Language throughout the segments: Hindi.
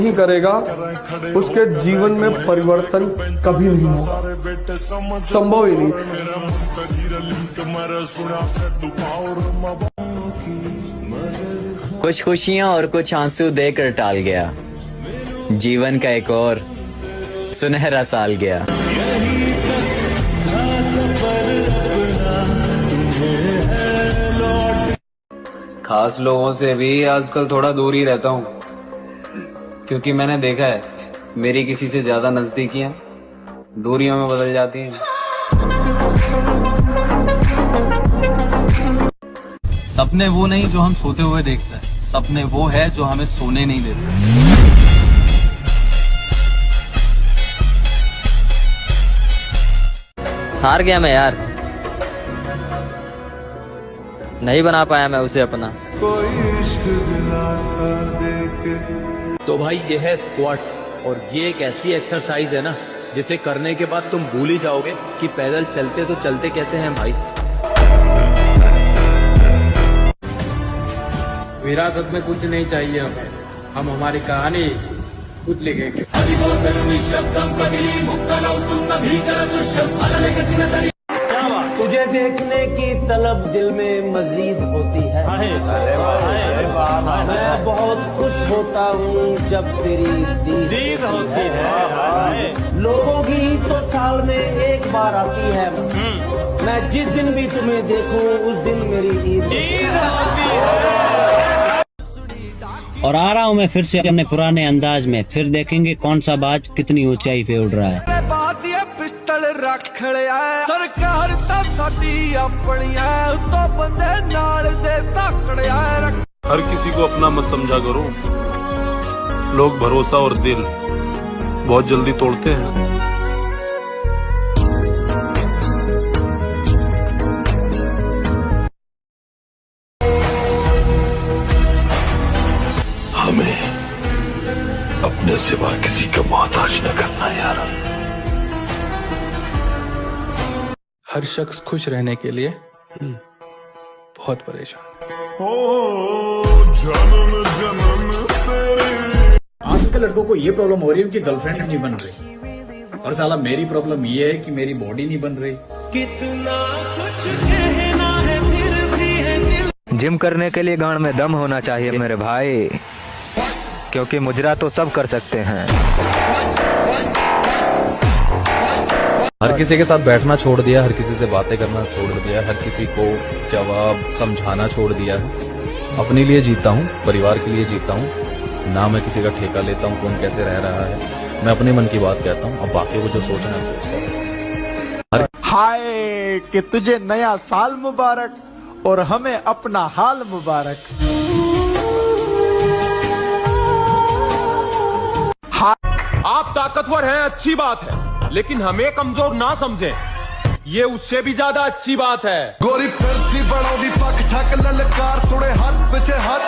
नहीं करेगा उसके जीवन में परिवर्तन कभी नहीं होगा, संभव ही नहीं। कुछ खुशियां और कुछ आंसू देकर टाल गया, जीवन का एक और सुनहरा साल गया। खास लोगों से भी आजकल थोड़ा दूर ही रहता हूँ, क्योंकि मैंने देखा है मेरी किसी से ज्यादा नजदीकियां दूरियों में बदल जाती हैं। सपने वो नहीं जो हम सोते हुए देखते हैं, सपने वो है जो हमें सोने नहीं देते। हार गया मैं यार, नहीं बना पाया मैं उसे अपना। तो भाई ये है स्क्वाट्स, और ये एक ऐसी एक्सरसाइज है ना जिसे करने के बाद तुम भूल ही जाओगे कि पैदल चलते तो चलते कैसे हैं भाई। विरासत में कुछ नहीं चाहिए हमें, हम हमारी कहानी खुद लिखेंगे। तुझे देखने की तलब दिल में मजीद होती है। मैं बहुत खुश होता हूँ जब तेरी दीद होती है। लोगों की तो साल में एक बार आती है, मैं जिस दिन भी तुम्हें देखूं उस दिन मेरी ईद होती है। और आ रहा हूँ मैं फिर से अपने पुराने अंदाज में, फिर देखेंगे कौन सा बाज कितनी ऊंचाई पे उड़ रहा है। पिस्टल रख लिया सरकार ता साडी अपनी है, तो बंदे नाल दे तकड़िया। हर किसी को अपना मत समझा करो, लोग भरोसा और दिल बहुत जल्दी तोड़ते हैं। हमें अपने सिवा किसी का मोहताज न करना यार। हर शख्स खुश रहने के लिए बहुत परेशान। आज के लड़कों को ये प्रॉब्लम हो रही है कि गर्लफ्रेंड नहीं बन रही, और साला मेरी प्रॉब्लम ये है कि मेरी बॉडी नहीं बन रही। कितना कुछ कहना है फिर भी है दिल। जिम करने के लिए गांड में दम होना चाहिए मेरे भाई, क्योंकि मुजरा तो सब कर सकते हैं। हर किसी के साथ बैठना छोड़ दिया, हर किसी से बातें करना छोड़ दिया, हर किसी को जवाब समझाना छोड़ दिया है। अपने लिए जीता हूँ, परिवार के लिए जीता हूँ, ना मैं किसी का ठेका लेता हूँ कौन कैसे रह रहा है। मैं अपने मन की बात कहता हूँ, अब बाकी को जो सोचना है सोचता हूँ। हाय कि तुझे नया साल मुबारक और हमें अपना हाल मुबारक। आप ताकतवर हैं, अच्छी बात है, लेकिन हमें कमजोर ना समझें, ये उससे भी ज्यादा अच्छी बात है। गोरी फिरती बड़ौदी पक ठक ललकार सुने हाथ पीछे हाथ।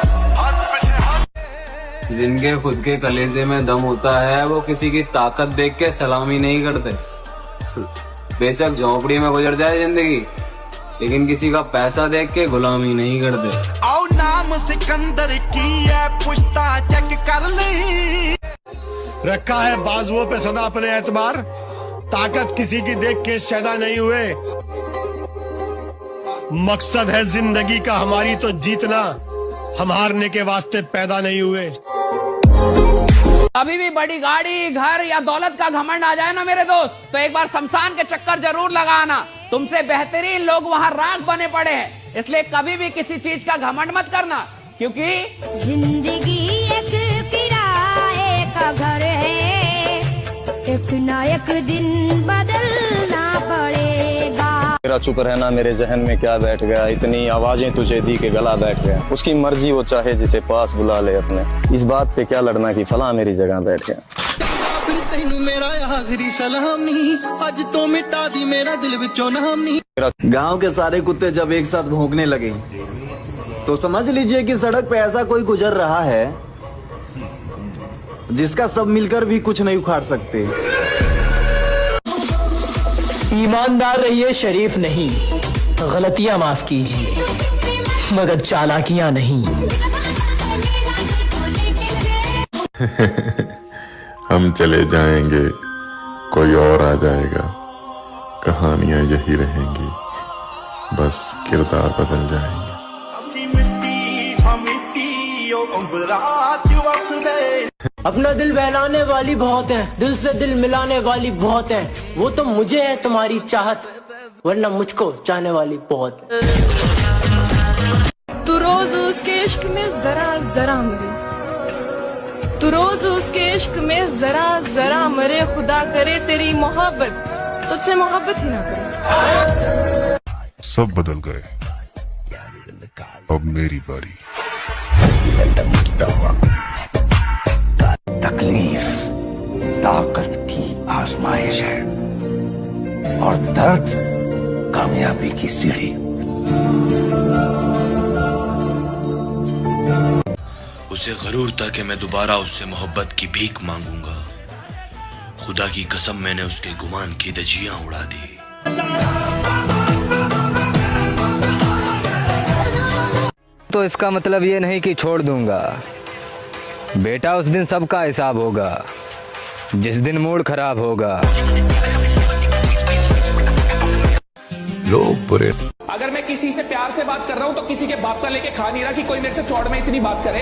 जिनके खुद के कलेजे में दम होता है वो किसी की ताकत देख के सलामी नहीं करते। बेशक झोंपड़ी में गुजर जाए जिंदगी, लेकिन किसी का पैसा देख के गुलामी नहीं करते। आओ नाम सिकंदर की है, पुश्ता चेक कर ली। रखा है बाजुओं पे सदा अपने एतबार, ताकत किसी की देख के शैदा नहीं हुए। मकसद है जिंदगी का हमारी तो जीतना, हम हारने के वास्ते पैदा नहीं हुए। अभी भी बड़ी गाड़ी, घर या दौलत का घमंड आ जाए ना मेरे दोस्त, तो एक बार शमशान के चक्कर जरूर लगाना। तुमसे बेहतरीन लोग वहाँ राख बने पड़े हैं, इसलिए कभी भी किसी चीज का घमंड मत करना, क्योंकि जिंदगी एक किराए का घर है, एक ना एक दिन बदलना पड़ेगा। मेरा चुप रहना मेरे जहन में क्या बैठ गया, इतनी आवाजें तुझे दी के गला बैठ गया। उसकी मर्जी वो चाहे जिसे पास बुला ले अपने, इस बात पे क्या लड़ना कि फला मेरी जगह बैठ गया। मेरा आखिरी सलाम नहीं, आज तो मिटा दी मेरा दिल विचों नाम नहीं। गांव के सारे कुत्ते जब एक साथ भौंकने लगे तो समझ लीजिए कि सड़क पे ऐसा कोई गुजर रहा है जिसका सब मिलकर भी कुछ नहीं उखाड़ सकते। ईमानदार रहिए, शरीफ नहीं। गलतियां माफ कीजिए मगर चालाकियां नहीं। हम चले जाएंगे, कोई और आ जाएगा, कहानियां यही रहेंगी, बस किरदार बदल जाएंगे। अपना दिल बहलाने वाली बहुत है, दिल से दिल मिलाने वाली बहुत है, वो तो मुझे है तुम्हारी चाहत, वरना मुझको चाहने वाली बहुत है। तू रोज उसके इश्क में जरा जरा मरे, तू रोज उसके इश्क में जरा जरा मरे, खुदा करे तेरी मोहब्बत तुझसे मोहब्बत ही ना करे। सब बदल गए, अब मेरी बारी। तकलीफ ताकत की आजमाइश है और दर्द कामयाबी की सीढ़ी। उसे गरूर था कि मैं दोबारा उससे मोहब्बत की भीख मांगूंगा। खुदा की कसम मैंने उसके गुमान की धज्जियां उड़ा दी। तो इसका मतलब ये नहीं कि छोड़ दूंगा बेटा, उस दिन सबका हिसाब होगा, जिस दिन मूड खराब होगा। लोग बुरे। अगर मैं किसी से प्यार से बात कर रहा हूं तो किसी के बाप का लेके खा नहीं रहा कि कोई मेरे से चौड़ में इतनी बात करे।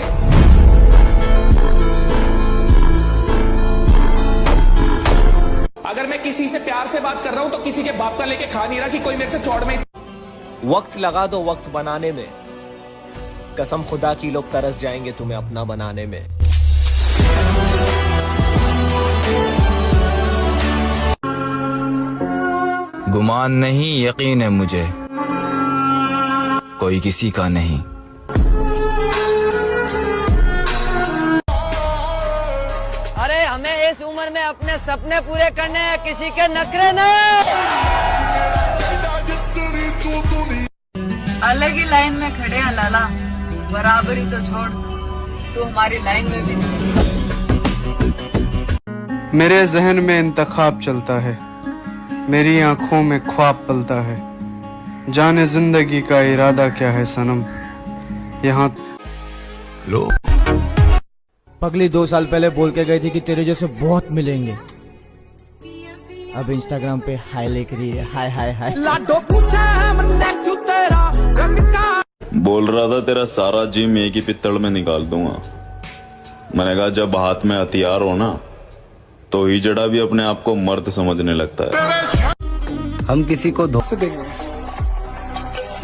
अगर मैं किसी से प्यार से बात कर रहा हूं तो किसी के बाप का लेके खा नहीं रहा कि कोई मेरे से चौड़ में। वक्त लगा दो वक्त बनाने में, कसम खुदा की लोग तरस जाएंगे तुम्हें अपना बनाने में। गुमान नहीं यकीन है मुझे, कोई किसी का नहीं। अरे हमें इस उम्र में अपने सपने पूरे करने हैं, किसी के नखरे नहीं। अलग ही लाइन में खड़े हैं लाला, बराबरी तो छोड़, तू हमारी लाइन में भी नहीं। मेरे जहन में इंतखाब चलता है, मेरी आंखों में ख्वाब पलता है, जाने जिंदगी का इरादा क्या है सनम, यहाँ लो। पगली 2 साल पहले बोल के गई थी कि तेरे जैसे बहुत मिलेंगे, अब इंस्टाग्राम पे हाय लिख रही है, हाय हाय हाय। बोल रहा था तेरा सारा जिम एक ही पित्तल में निकाल दूंगा। मैंने कहा जब हाथ में हथियार हो ना तो हिजड़ा भी अपने आप को मर्द समझने लगता है। हम किसी को धोखा देंगे,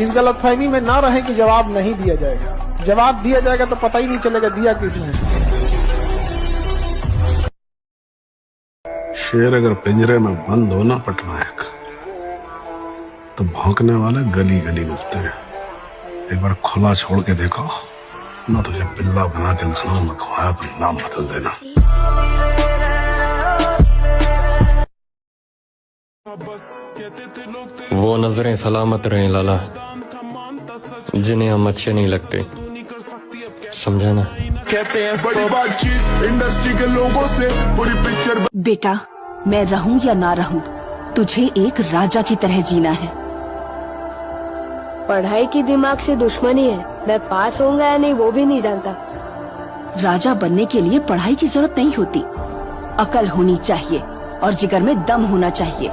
इस गलतफहमी में ना रहे कि जवाब नहीं दिया जाएगा, जवाब दिया जाएगा तो पता ही नहीं चलेगा दिया किसने। शेर अगर पिंजरे में बंद हो ना पटनायक, तो भौंकने वाले गली गली मिलते हैं। एक बार खुला छोड़ के देखो ना, तुझे बिल्ला बना के लखनऊ में खवाया तो नाम बदल देना। वो नजरें सलामत रहें लाला, जिन्हें हम अच्छे नहीं लगते, समझा ना। कहते हैं बड़ी बातचीत इंडस्ट्री के लोगों से पूरी पिक्चर। बेटा मैं रहूं या ना रहूं, तुझे एक राजा की तरह जीना है। पढ़ाई की दिमाग से दुश्मनी है, मैं पास होऊंगा या नहीं वो भी नहीं जानता। राजा बनने के लिए पढ़ाई की जरूरत नहीं होती, अकल होनी चाहिए और जिगर में दम होना चाहिए।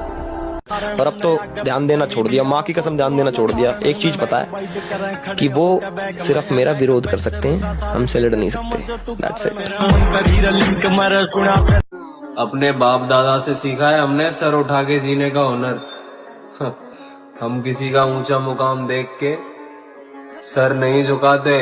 और अब तो ध्यान देना छोड़ दिया, माँ की कसम ध्यान देना छोड़ दिया। एक चीज पता है कि वो सिर्फ मेरा विरोध कर सकते हैं, हमसे लड़ नहीं सकते। That's it। अपने बाप दादा से सीखा है हमने सर उठा के जीने का हुनर। हम किसी का ऊंचा मुकाम देख के सर नहीं झुकाते।